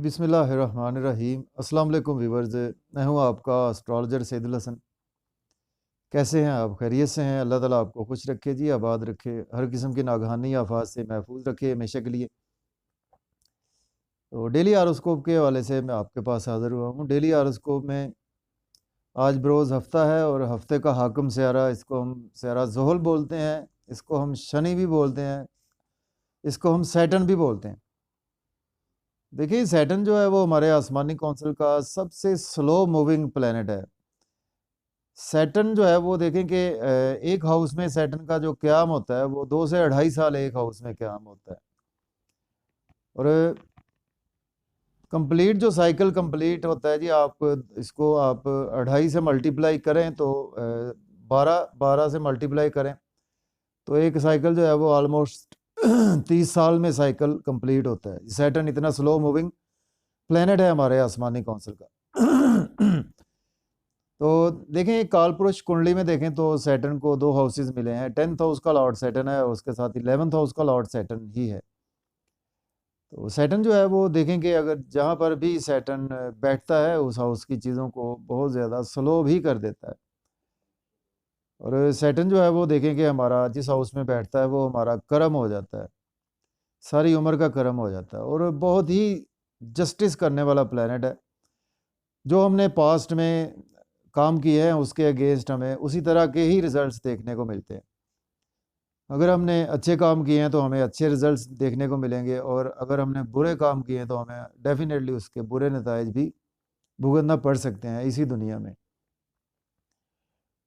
बिस्मिल्लाहिर्रहमानिर्रहीम। अस्सलाम वालेकुम व्यूअर्स, मैं हूं आपका एस्ट्रोलॉजर सैदुल हसन। कैसे हैं आप? खैरियत से हैं? अल्लाह ताला आपको खुश रखे जी, आबाद रखे, हर किस्म की नागहानी आफात से महफूज रखे हमेशा के लिए। तो डेली हारोस्कोप के हवाले से मैं आपके पास हाज़िर हुआ हूँ। डेली हारोस्कोप में आज बरोज़ हफ्ता है और हफ्ते का हाकिम स्यारा, इसको हम स्यारा ज़ुहल बोलते हैं, इसको हम शनि भी बोलते हैं, इसको हम सैटर्न भी बोलते हैं। देखिए, सैटर्न जो है वो हमारे आसमानी कौंसिल का सबसे स्लो मूविंग प्लैनेट है। सैटर्न जो है वो देखें कि एक हाउस में सैटर्न का जो क़याम होता है वो 2 से 2.5 साल एक हाउस में क़याम होता है। और कंप्लीट जो साइकिल कंप्लीट होता है जी, आप इसको आप 2.5 से मल्टीप्लाई करें तो 12 से मल्टीप्लाई करें तो एक साइकिल जो है वो ऑलमोस्ट 30 साल में साइकिल कंप्लीट होता है। सैटर्न इतना स्लो मूविंग प्लैनेट है हमारे आसमानी कौंसिल का। तो देखें, काल पुरुष कुंडली में देखें तो सैटर्न को 2 हाउसेस मिले हैं। 10th हाउस का लॉर्ड सैटर्न है और उसके साथ 11th हाउस का लॉर्ड सैटर्न ही है। तो सैटर्न जो है वो देखें कि अगर जहाँ पर भी सैटर्न बैठता है उस हाउस की चीज़ों को बहुत ज़्यादा स्लो भी कर देता है। और सैटर्न जो है वो देखें कि हमारा जिस हाउस में बैठता है वो हमारा कर्म हो जाता है, सारी उम्र का कर्म हो जाता है और बहुत ही जस्टिस करने वाला प्लैनेट है। जो हमने पास्ट में काम किए हैं उसके अगेंस्ट हमें उसी तरह के ही रिजल्ट्स देखने को मिलते हैं। अगर हमने अच्छे काम किए हैं तो हमें अच्छे रिजल्ट्स देखने को मिलेंगे और अगर हमने बुरे काम किए हैं तो हमें डेफिनेटली उसके बुरे नताइज भी भुगतना पड़ सकते हैं इसी दुनिया में।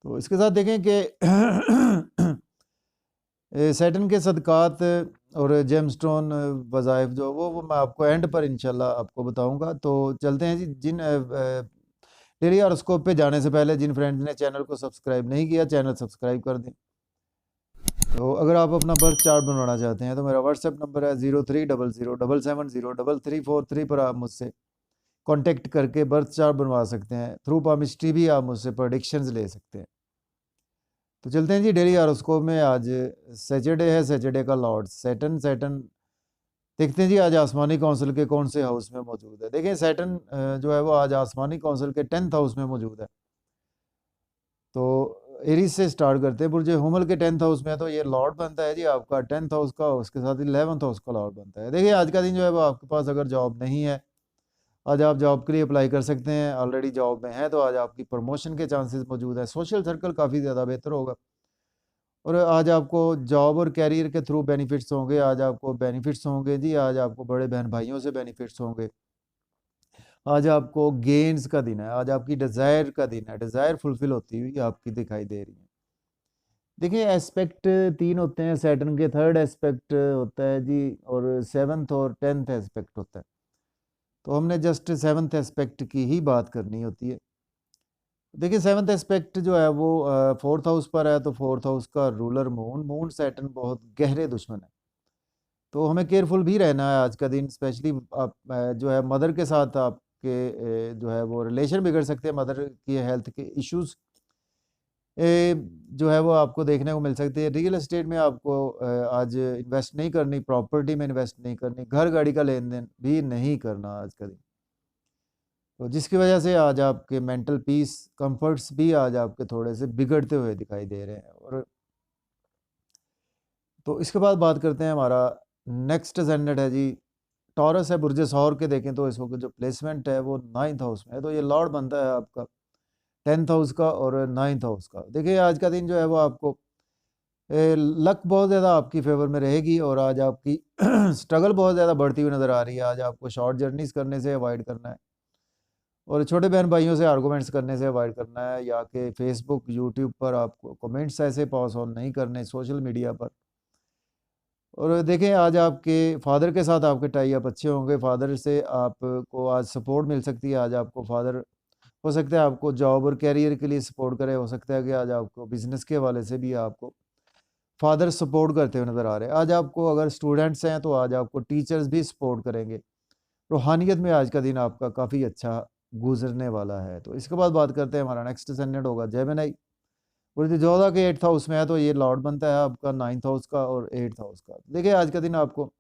तो इसके साथ देखें कि सैटर्न के सदक़ात और जेमस्टोन वज़ाइफ जो वो मैं आपको एंड पर इंशाल्लाह आपको बताऊंगा। तो चलते हैं जी। जिन डेली हॉरोस्कोप पे जाने से पहले जिन फ्रेंड्स ने चैनल को सब्सक्राइब नहीं किया, चैनल सब्सक्राइब कर दें। तो अगर आप अपना बर्थ चार्ट बनवाना चाहते हैं तो मेरा व्हाट्सएप नंबर है 030077034343 पर आप मुझसे कांटेक्ट करके बर्थ चार्ट बनवा सकते हैं। थ्रू पामिस्ट्री भी आप मुझसे प्रेडिक्शंस ले सकते हैं। तो चलते हैं जी डेली हॉरोस्कोप में। आज सैटरडे है, सैटरडे का लॉर्ड सैटर्न। सैटर्न देखते हैं जी आज आसमानी कौंसिल के कौन से हाउस में मौजूद है। देखिए, सैटर्न जो है वो आज आसमानी कौंसिल के 10th हाउस में मौजूद है। तो एरीज से स्टार्ट करते हैं। बुर्ज हुमल के 10th हाउस में है तो ये लॉर्ड बनता है जी आपका 10th हाउस का, उसके साथ 11th हाउस का लॉर्ड बनता है। देखिए, आज का दिन जो है वो आपके पास अगर जॉब नहीं है, आज आप जॉब के लिए अप्लाई कर सकते हैं। ऑलरेडी जॉब में है तो आज आपकी प्रमोशन के चांसेस मौजूद है। सोशल सर्कल काफ़ी ज़्यादा बेहतर होगा और आज आपको जॉब और कैरियर के थ्रू बेनिफिट्स होंगे। आज आपको बेनिफिट्स होंगे जी, आज आपको बड़े बहन भाइयों से बेनिफिट्स होंगे। आज आपको गेन्स का दिन है, आज आपकी डिज़ायर का दिन है, डिज़ायर फुलफिल होती हुई आपकी दिखाई दे रही है। देखिए, एस्पेक्ट 3 होते हैं सैटर्न के। थर्ड एस्पेक्ट होता है जी और 7th और 10th एस्पेक्ट होता है। तो हमने जस्ट 7th एस्पेक्ट की ही बात करनी होती है। देखिए, 7th एस्पेक्ट जो है वो 4th हाउस पर है तो 4th हाउस का रूलर मून सैटर्न बहुत गहरे दुश्मन है। तो हमें केयरफुल भी रहना है आज का दिन। स्पेशली आप जो है मदर के साथ आपके जो है वो रिलेशन बिगड़ सकते हैं। मदर की हेल्थ के इश्यूज़ जो है वो आपको देखने को मिल सकती है। रियल एस्टेट में आपको आज इन्वेस्ट नहीं करनी, प्रॉपर्टी में इन्वेस्ट नहीं करनी, घर गाड़ी का लेन देन भी नहीं करना आज का दिन। तो जिसकी वजह से आज आपके मेंटल पीस, कंफर्ट्स भी आज आपके थोड़े से बिगड़ते हुए दिखाई दे रहे हैं। और तो इसके बाद बात करते हैं, हमारा नेक्स्ट असेंडेंट है जी टॉरस है। बुर्ज सौर के देखें तो इस वक्त जो प्लेसमेंट है वो 9th हाउस में है। तो ये लॉर्ड बनता है आपका 10th हाउस का और 9th हाउस का। देखिए, आज का दिन जो है वो आपको लक बहुत ज़्यादा आपकी फेवर में रहेगी और आज आपकी स्ट्रगल बहुत ज़्यादा बढ़ती हुई नज़र आ रही है। आज आपको शॉर्ट जर्नीज़ करने से अवॉइड करना है और छोटे बहन भाइयों से आर्गूमेंट्स करने से अवॉइड करना है, या कि फेसबुक, यूट्यूब पर आपको कमेंट्स ऐसे पास ऑन नहीं करने सोशल मीडिया पर। और देखें, आज आपके फादर के साथ आपके टाई अप अच्छे होंगे। फादर से आपको आज सपोर्ट मिल सकती है। आज आपको फादर हो सकता है आपको जॉब और कैरियर के लिए सपोर्ट करे। हो सकता है कि आज आपको बिज़नेस के हवाले से भी आपको फादर सपोर्ट करते हुए नज़र आ रहे हैं। आज आपको अगर स्टूडेंट्स हैं तो आज आपको टीचर्स भी सपोर्ट करेंगे। रूहानियत में आज का दिन आपका काफ़ी अच्छा गुजरने वाला है। तो इसके बाद बात करते हैं, हमारा नेक्स्ट असेंडेंट होगा जेमिनी। और जो जोधा के 8th हाउस में है तो ये लॉर्ड बनता है आपका 9th हाउस का और 8th हाउस का। देखिए, आज का दिन आपको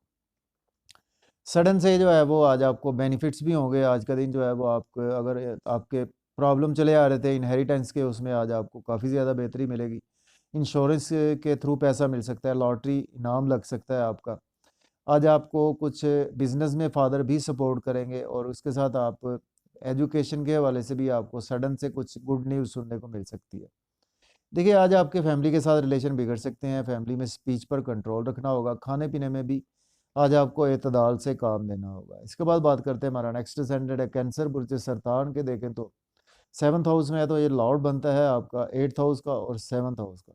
सडन से जो है वो आज आपको बेनिफिट्स भी होंगे। आज का दिन जो है वो आपको, अगर आपके प्रॉब्लम चले आ रहे थे इनहेरिटेंस के, उसमें आज आपको काफ़ी ज़्यादा बेहतरी मिलेगी। इंश्योरेंस के थ्रू पैसा मिल सकता है, लॉटरी इनाम लग सकता है आपका। आज आपको कुछ बिज़नेस में फ़ादर भी सपोर्ट करेंगे, और उसके साथ आप एजुकेशन के हवाले से भी आपको सडन से कुछ गुड न्यूज़ सुनने को मिल सकती है। देखिए, आज आपके फैमिली के साथ रिलेशन बिगड़ सकते हैं, फैमिली में स्पीच पर कंट्रोल रखना होगा, खाने-पीने में भी आज आपको एतदाल से काम लेना होगा। इसके बाद बात करते हैं, हमारा नेक्स्ट ascendant है कैंसर, बुर्ज सरतान के देखें तो 7th हाउस में है, तो ये लॉर्ड बनता है आपका 8th हाउस का और 7th हाउस का।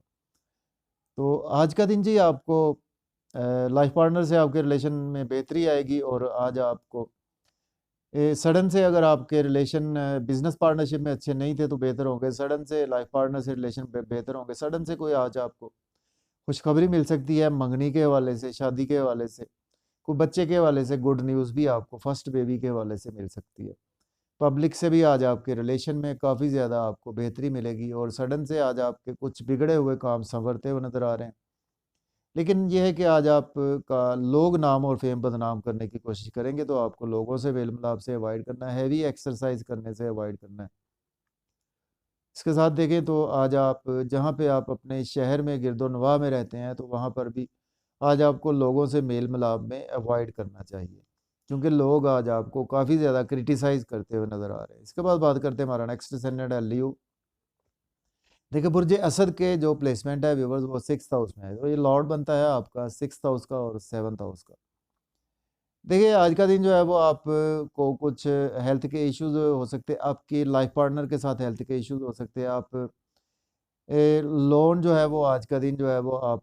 तो आज का दिन जी आपको लाइफ पार्टनर से आपके रिलेशन में बेहतरी आएगी, और आज आपको सडन से, अगर आपके रिलेशन बिजनेस पार्टनरशिप में अच्छे नहीं थे तो बेहतर होंगे, सडन से लाइफ पार्टनर से रिलेशन बेहतर होंगे, सडन से कोई आज आपको खुशखबरी मिल सकती है, मंगनी के हवाले से, शादी के हवाले से, कोई बच्चे के हवाले से गुड न्यूज़ भी आपको फर्स्ट बेबी के हवाले से मिल सकती है। पब्लिक से भी आज आपके रिलेशन में काफ़ी ज़्यादा आपको बेहतरी मिलेगी, और सडन से आज आपके कुछ बिगड़े हुए काम संवरते हुए नज़र आ रहे हैं। लेकिन ये है कि आज आप का लोग नाम और फ़ेम बदनाम करने की कोशिश करेंगे, तो आपको लोगों से मेल-मिलाप से अवॉइड करना है, हेवी एक्सरसाइज़ करने से अवॉइड करना है। इसके साथ देखें तो आज आप जहाँ पे आप अपने शहर में गिरदोनवाह में रहते हैं, तो वहाँ पर भी आज आपको लोगों से मेल-मिलाप में अवॉइड करना चाहिए, क्योंकि लोग आज आपको काफ़ी ज़्यादा क्रिटिसाइज़ करते हुए नज़र आ रहे हैं। इसके बाद बात करते हैं, हमारा नेक्स्ट ascendant है लियो। देखिए, बुर्ज असद के जो प्लेसमेंट है व्यूअर्स, वो 6th हाउस में है, तो ये लॉर्ड बनता है आपका 6th हाउस का और 7th हाउस का। देखिए, आज का दिन जो है वो आप को कुछ हेल्थ के इश्यूज़ हो सकते हैं, आपकी लाइफ पार्टनर के साथ हेल्थ के इश्यूज़ हो सकते हैं। आप लोन जो है वो आज का दिन जो है वो आप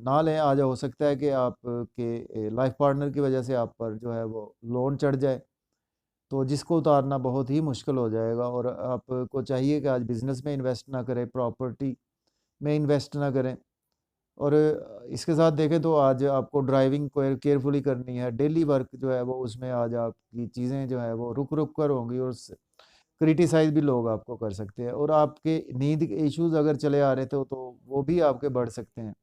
ना लें। आज हो सकता है कि आप के लाइफ पार्टनर की वजह से आप पर जो है वो लोन चढ़ जाए, तो जिसको उतारना बहुत ही मुश्किल हो जाएगा, और आपको चाहिए कि आज बिज़नेस में इन्वेस्ट ना करें, प्रॉपर्टी में इन्वेस्ट ना करें। और इसके साथ देखें तो आज आपको ड्राइविंग को केयरफुली करनी है, डेली वर्क जो है वो उसमें आज आपकी चीज़ें जो है वो रुक-रुक कर होंगी, और क्रिटिसाइज़ भी लोग आपको कर सकते हैं, और आपके नींद के इश्यूज़ अगर चले आ रहे थे तो वो भी आपके बढ़ सकते हैं।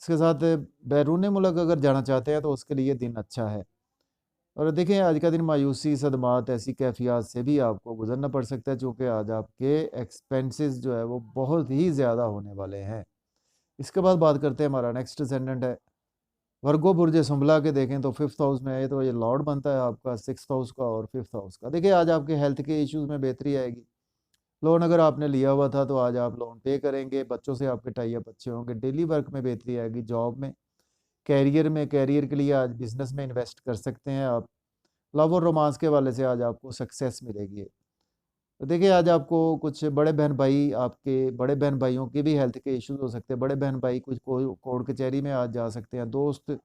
इसके साथ बैरून मुल्क अगर जाना चाहते हैं तो उसके लिए दिन अच्छा है। और देखें, आज का दिन मायूसी, सदमात, ऐसी कैफ़ियत से भी आपको गुज़रना पड़ सकता है, चूँकि आज आपके एक्सपेंसेस जो है वो बहुत ही ज़्यादा होने वाले हैं। इसके बाद बात करते हैं, हमारा नेक्स्ट ascendant है वर्गो, बुर्ज सुंबला के देखें तो 5th हाउस में है, तो ये लॉर्ड बनता है आपका 6th हाउस का और 5th हाउस का। देखिए, आज आपके हेल्थ के इश्यूज़ में बेहतरी आएगी। लोन अगर आपने लिया हुआ था तो आज आप लोन पे करेंगे, बच्चों से आपके टाई अप अच्छे होंगे, डेली वर्क में बेहतरी आएगी, जॉब में, कैरियर के लिए आज बिज़नेस में इन्वेस्ट कर सकते हैं आप। लव और रोमांस के हवाले से आज आपको सक्सेस मिलेगी। तो देखिए, आज आपको कुछ बड़े बहन-भाई, आपके बड़े बहन-भाइयों के भी हेल्थ के इश्यूज़ हो सकते हैं। बड़े बहन-भाई कुछ कोर्ट कचहरी में आज जा सकते हैं। दोस्त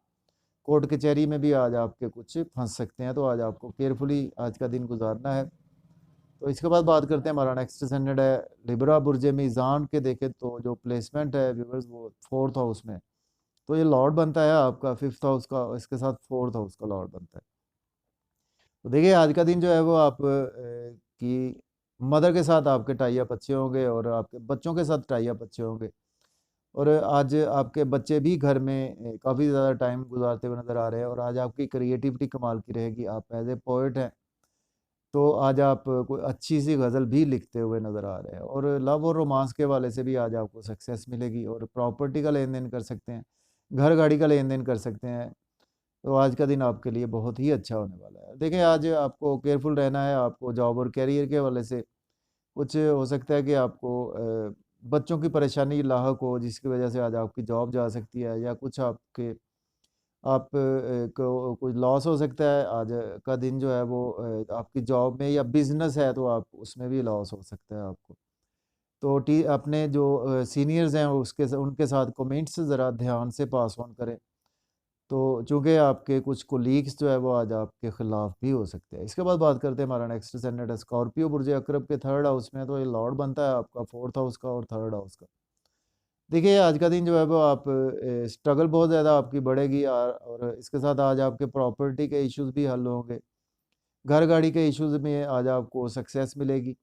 कोर्ट कचहरी में भी आज आपके कुछ फँस सकते हैं, तो आज आपको केयरफुली आज का दिन गुज़ारना है। तो इसके बाद बात करते हैं, हमारा नेक्स्ट ascendant है लिब्रा, बुर्ज मीज़ान के देखें तो जो प्लेसमेंट है व्यूअर्स वो 4th हाउस में है। तो ये लॉर्ड बनता है आपका 5th हाउस का, और इसके साथ 4th हाउस का लॉर्ड बनता है। तो देखिए, आज का दिन जो है वो आप की मदर के साथ आपके टाई अप अच्छे होंगे, और आपके बच्चों के साथ टाई अप अच्छे होंगे, और आज आपके बच्चे भी घर में काफ़ी ज़्यादा टाइम गुज़ारते हुए नज़र आ रहे हैं, और आज आपकी क्रिएटिविटी कमाल की रहेगी। आप एज़ ए पोएट हैं, तो आज आप कोई अच्छी-सी गज़ल भी लिखते हुए नज़र आ रहे हैं, और लव और रोमांस के हवाले से भी आज आपको सक्सेस मिलेगी, और प्रॉपर्टी का लेन-देन कर सकते हैं, घर-गाड़ी का लेन-देन कर सकते हैं। तो आज का दिन आपके लिए बहुत ही अच्छा होने वाला है। देखिए, आज आपको केयरफुल रहना है, आपको जॉब और करियर के हवाले से कुछ हो सकता है कि आपको बच्चों की परेशानी लाहक हो, जिसकी वजह से आज आपकी जॉब जा सकती है, या कुछ आपके को कोई लॉस हो सकता है। आज का दिन जो है वो आपकी जॉब में या बिज़नेस है तो आप उसमें भी लॉस हो सकता है आपको। तो टी अपने जो सीनियर्स हैं उसके उनके साथ कमेंट्स ज़रा ध्यान से पास ऑन करें। तो चूँकि आपके कुछ कोलीग्स जो है वो आज आपके खिलाफ भी हो सकते हैं। इसके बाद बात करते हैं, हमारा नेक्स्ट ascendant है स्कॉर्पियो, बुर्ज अकरब के 3rd हाउस में है, तो ये लॉर्ड बनता है आपका 4th हाउस का और 3rd हाउस का। देखिए, आज का दिन जो है वो आप स्ट्रगल बहुत ज़्यादा आपकी बढ़ेगी, और इसके साथ आज आपके प्रॉपर्टी के इश्यूज़ भी हल होंगे। घर-गाड़ी के इश्यूज़ में आज आपको सक्सेस मिलेगी,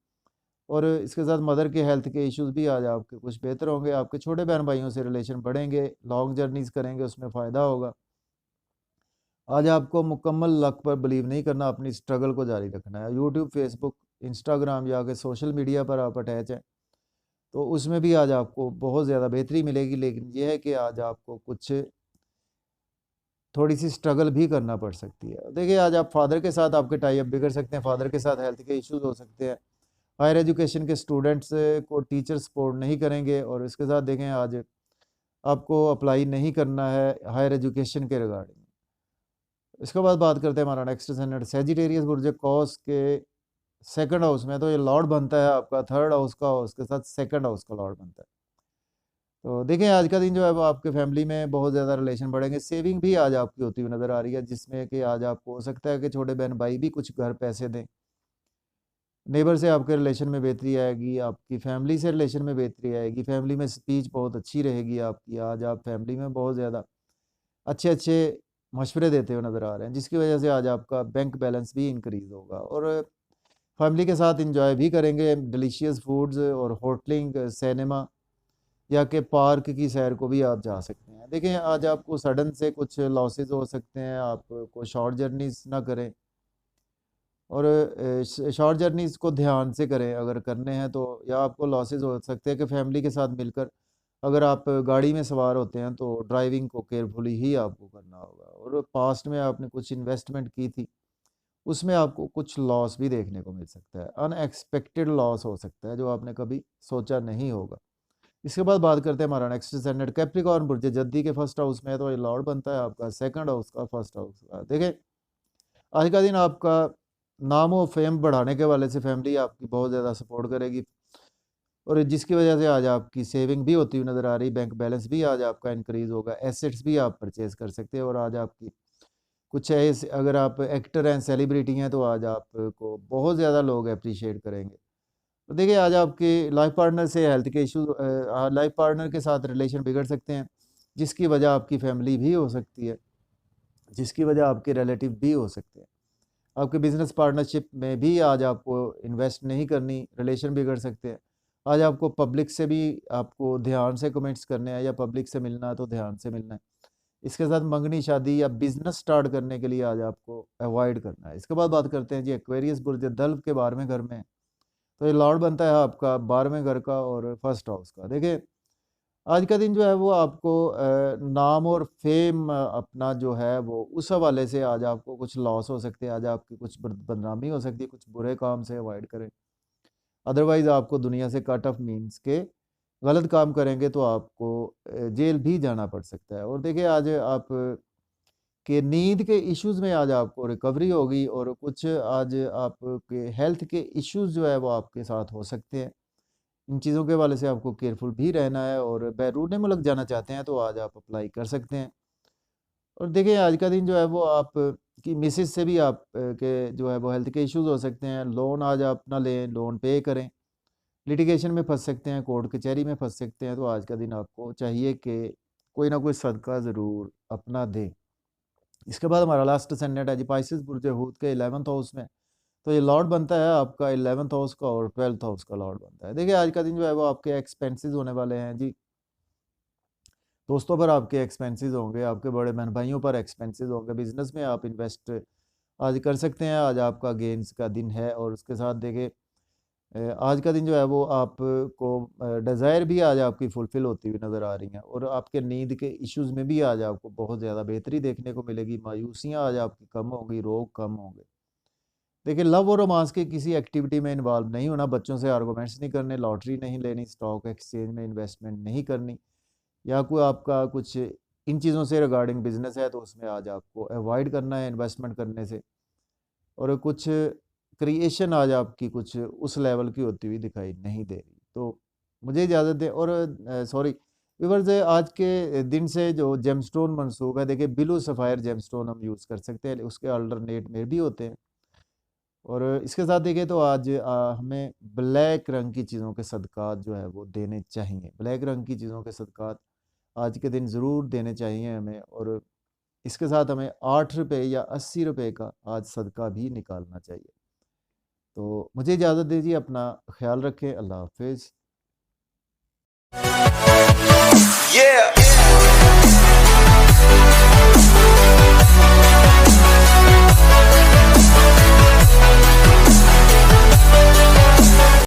और इसके साथ मदर के हेल्थ के इश्यूज़ भी आज आपके कुछ बेहतर होंगे। आपके छोटे बहन-भाइयों से रिलेशन बढ़ेंगे, लॉन्ग जर्नीज़ करेंगे, उसमें फ़ायदा होगा। आज आपको मुकम्मल लक पर बिलीव नहीं करना, अपनी स्ट्रगल को जारी रखना है। यूट्यूब, फेसबुक, इंस्टाग्राम या कि सोशल मीडिया पर आप अटैच हैं, तो उसमें भी आज आपको बहुत ज़्यादा बेहतरी मिलेगी, लेकिन ये है कि आज आपको कुछ थोड़ी सी स्ट्रगल भी करना पड़ सकती है। देखिए, आज आप फादर के साथ आपके टाई अप बिगड़ सकते हैं, फादर के साथ हेल्थ के इश्यूज हो सकते हैं, हायर एजुकेशन के स्टूडेंट्स को टीचर सपोर्ट नहीं करेंगे, और इसके साथ देखें आज आपको अप्लाई नहीं करना है हायर एजुकेशन के रिगार्डिंग। इसके बाद बात करते हैं हमारा नेक्स्ट सेनेट सेजिटेरियस बुर्ज कॉस के सेकंड हाउस में, तो ये लॉर्ड बनता है आपका थर्ड हाउस का, उसके साथ सेकंड हाउस का लॉर्ड बनता है। तो देखिए, आज का दिन जो है वो आपके फैमिली में बहुत ज़्यादा रिलेशन बढ़ेंगे, सेविंग भी आज आपकी होती हुई नज़र आ रही है, जिसमें कि आज आपको हो सकता है कि छोटे बहन भाई भी कुछ घर पैसे दें, नेबर से आपके रिलेशन में बेहतरी आएगी, आपकी फैमिली से रिलेशन में बेहतरी आएगी, फैमिली में स्पीच बहुत अच्छी रहेगी आपकी, आज आप फैमिली में बहुत ज़्यादा अच्छे अच्छे मशवरे देते हुए नज़र आ रहे हैं, जिसकी वजह से आज आपका बैंक बैलेंस भी इंक्रीज़ होगा, और फैमिली के साथ इंजॉय भी करेंगे डिलीशियस फूड्स और होटलिंग, सिनेमा या कि पार्क की सैर को भी आप जा सकते हैं। देखिए, आज आपको सडन से कुछ लॉसेस हो सकते हैं, आपको शॉर्ट जर्नीज़ ना करें, और शॉर्ट जर्नीज़ को ध्यान से करें अगर करने हैं तो, या आपको लॉसेस हो सकते हैं कि फैमिली के साथ मिलकर अगर आप गाड़ी में सवार होते हैं तो ड्राइविंग को केयरफुली ही आपको करना होगा, और पास्ट में आपने कुछ इन्वेस्टमेंट की थी, उसमें आपको कुछ लॉस भी देखने को मिल सकता है, अनएक्सपेक्टेड लॉस हो सकता है जो आपने कभी सोचा नहीं होगा। इसके बाद बात करते हैं हमारा नेक्स्ट सेनेट कैप्रिकॉर्न बुर्ज जद्दी के फर्स्ट हाउस में है, तो ये लॉर्ड बनता है आपका सेकंड हाउस का, फर्स्ट हाउस का। देखिए, आज का दिन आपका नाम और फेम बढ़ाने के वाले से फैमिली आपकी बहुत ज़्यादा सपोर्ट करेगी, और जिसकी वजह से आज आपकी सेविंग भी होती हुई नज़र आ रही, बैंक बैलेंस भी आज आपका इंक्रीज़ होगा, एसेट्स भी आप परचेज़ कर सकते हैं, और आज आपकी कुछ ऐसे अगर आप एक्टर हैं, सेलिब्रिटी हैं, तो आज आपको बहुत ज़्यादा लोग अप्रिशिएट करेंगे। तो देखिए, आज आपके लाइफ पार्टनर से हेल्थ के इश्यूज, लाइफ पार्टनर के साथ रिलेशन बिगड़ सकते हैं, जिसकी वजह आपकी फैमिली भी हो सकती है, जिसकी वजह आपके रिलेटिव भी हो सकते हैं। आपके बिजनेस पार्टनरशिप में भी आज आपको इन्वेस्ट नहीं करनी, रिलेशन बिगड़ सकते हैं। आज आपको पब्लिक से भी आपको ध्यान से कमेंट्स करने हैं, या पब्लिक से मिलना है तो ध्यान से मिलना है। इसके साथ मंगनी शादी या बिजनेस स्टार्ट करने के लिए आज आपको अवॉइड करना है। इसके बाद बात करते हैं जी एक्वेरियस बुर्ज दल्व के 12वें घर में, तो ये लॉर्ड बनता है आपका 12वें घर का और फर्स्ट हाउस का। देखिए, आज का दिन जो है वो आपको नाम और फेम अपना जो है वो उस हवाले से आज आपको कुछ लॉस हो सकते हैं, आज आपकी कुछ बदनामी हो सकती है, कुछ बुरे काम से अवॉइड करें। अदरवाइज़ आपको दुनिया से कट ऑफ मीन्स के गलत काम करेंगे तो आपको जेल भी जाना पड़ सकता है। और देखिए, आज आप कि नींद के इश्यूज़ में आज आपको रिकवरी होगी, और कुछ आज आपके हेल्थ के इश्यूज़ जो है वो आपके साथ हो सकते हैं। इन चीज़ों के हवाले से आपको केयरफुल भी रहना है, और बैरून मुल्क जाना चाहते हैं तो आज आप अप्लाई कर सकते हैं। और देखिए, आज का दिन जो है वो आप की मिसेज़ से भी आप के जो है वो हेल्थ के इश्यूज़ हो सकते हैं। लोन आज आप ना लें, लोन पे करें। लिटिगेशन में फँस सकते हैं, कोर्ट कचहरी में फँस सकते हैं, तो आज का दिन आपको चाहिए कि कोई ना कोई सदका ज़रूर अपना दें। इसके बाद हमारा लास्ट असेंडेंट है जी पाइसेस बुर्ज हूत के 11th हाउस में, तो ये लॉर्ड बनता है आपका 11th हाउस का और 12th हाउस का लॉर्ड बनता है। देखिए, आज का दिन जो है वो आपके एक्सपेंसेस होने वाले हैं जी, दोस्तों पर आपके एक्सपेंसेस होंगे, आपके बड़े बहन भाइयों पर एक्सपेंसेस होंगे, बिजनेस में आप इन्वेस्ट आज कर सकते हैं, आज आपका गेंस का दिन है। और उसके साथ देखिए, आज का दिन जो है वो आपको डिज़ायर भी आज आपकी फुलफ़िल होती हुई नज़र आ रही हैं, और आपके नींद के इश्यूज़ में भी आज आपको बहुत ज़्यादा बेहतरी देखने को मिलेगी, मायूसियाँ आज आपकी कम होंगी, रोग कम होंगे। देखिए, लव और रोमांस की किसी एक्टिविटी में इन्वॉल्व नहीं होना, बच्चों से आर्गुमेंट्स नहीं करने, लॉटरी नहीं लेनी, स्टॉक एक्सचेंज में इन्वेस्टमेंट नहीं करनी, या कोई आपका कुछ इन चीज़ों से रिगार्डिंग बिज़नेस है तो उसमें आज आपको अवॉइड करना है इन्वेस्टमेंट करने से। और कुछ क्रिएशन आज आपकी कुछ उस लेवल की होती हुई दिखाई नहीं दे रही। तो मुझे इजाज़त दें, और सॉरी व्यूअर्स, आज के दिन से जो जेमस्टोन मंसूब है, देखिए ब्लू सफ़ायर जेमस्टोन हम यूज़ कर सकते हैं, उसके अल्टरनेट में भी होते हैं। और इसके साथ देखें तो आज हमें ब्लैक रंग की चीज़ों के सदक़ात जो है वो देने चाहिए। ब्लैक रंग की चीज़ों के सदक़ात आज के दिन ज़रूर देने चाहिए हमें, और इसके साथ हमें 8 रुपए या 80 रुपए का आज सदका भी निकालना चाहिए। तो मुझे इजाज़त दीजिए, अपना ख़्याल रखें। अल्लाह हाफ़िज़।